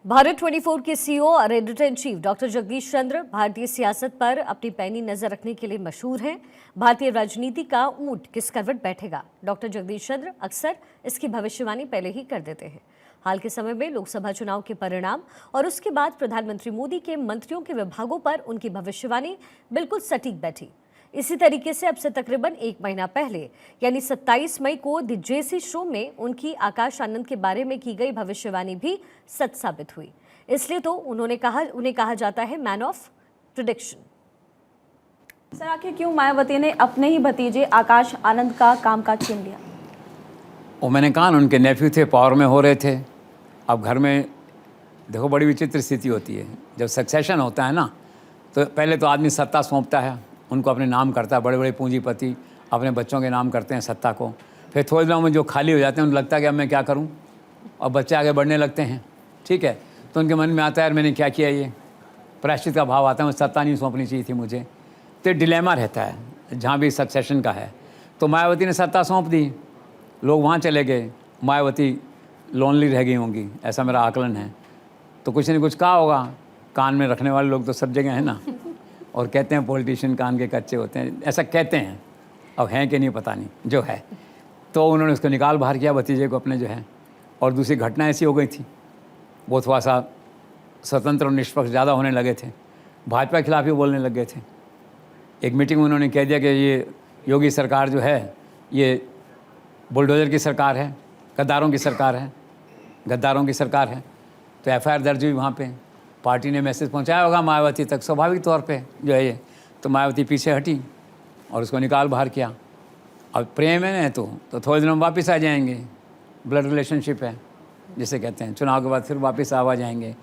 भारत 24 के सीईओ और editor in chief doctor Jagdish Chandra भारतीय सियासत पर अपनी पैनी नजर रखने के लिए मशहूर हैं। भारतीय राजनीति का ऊंट किस करवट बैठेगा, डॉक्टर जगदीश चंद्र अक्सर इसकी भविष्यवाणी पहले ही कर देते हैं। हाल के समय में लोकसभा चुनाव के परिणाम और उसके बाद प्रधानमंत्री मोदी के मंत्रियों के विभागों पर उनकी भविष्यवाणी बिल्कुल सटीक बैठी। इसी तरीके से अब से तकरीबन एक महीना पहले यानी 27 मई को द जेसी शो में उनकी आकाश आनंद के बारे में की गई भविष्यवाणी भी सच साबित हुई। इसलिए तो उन्हें कहा जाता है मैन ऑफ प्रेडिक्शन। सर, आखिर क्यों मायावती ने अपने ही भतीजे आकाश आनंद का कामकाज छीन लिया? वो मैंने कहा ना, उनके नेफ्यू थे, पावर में हो रहे थे। अब घर में देखो बड़ी विचित्र स्थिति होती है। जब सक्सेशन होता है ना, तो पहले तो आदमी सत्ता सौंपता है, उनको अपने नाम करता है। बड़े बड़े पूंजीपति अपने बच्चों के नाम करते हैं सत्ता को। फिर थोड़े दिनों में जो खाली हो जाते हैं, उनको लगता है कि अब मैं क्या करूं, और बच्चे आगे बढ़ने लगते हैं। ठीक है, तो उनके मन में आता है यार मैंने क्या किया, ये प्रायश्चित का भाव आता है, सत्ता नहीं सौंपनी चाहिए थी मुझे। तो डिलेमा रहता है जहाँ भी सक्सेशन का है। तो मायावती ने सत्ता सौंप दी, लोग वहाँ चले गए, मायावती लोनली रह गई होंगी, ऐसा मेरा आकलन है। तो कुछ न कुछ कहा होगा, कान में रखने वाले लोग तो सब जगह हैं ना, और कहते हैं पॉलिटिशियन कान के कच्चे होते हैं, ऐसा कहते हैं। अब हैं कि नहीं पता नहीं, जो है। तो उन्होंने उसको निकाल बाहर किया भतीजे को अपने, जो है। और दूसरी घटना ऐसी हो गई थी, वो थोड़ा सा स्वतंत्र और निष्पक्ष ज़्यादा होने लगे थे, भाजपा के खिलाफ ही बोलने लग गए थे। एक मीटिंग में उन्होंने कह दिया कि ये योगी सरकार जो है ये बुलडोजर की सरकार है, गद्दारों की सरकार है, गद्दारों की सरकार है। तो एफआईआर दर्ज हुई वहाँ पे। पार्टी ने मैसेज पहुँचाया होगा मायावती तक, स्वाभाविक तौर पे जो है ये। तो मायावती पीछे हटी और उसको निकाल बाहर किया। अब प्रेम है ना, तो थोड़े दिनों में वापस आ जाएंगे। ब्लड रिलेशनशिप है जिसे कहते हैं, चुनाव के बाद फिर वापस आ जाएंगे।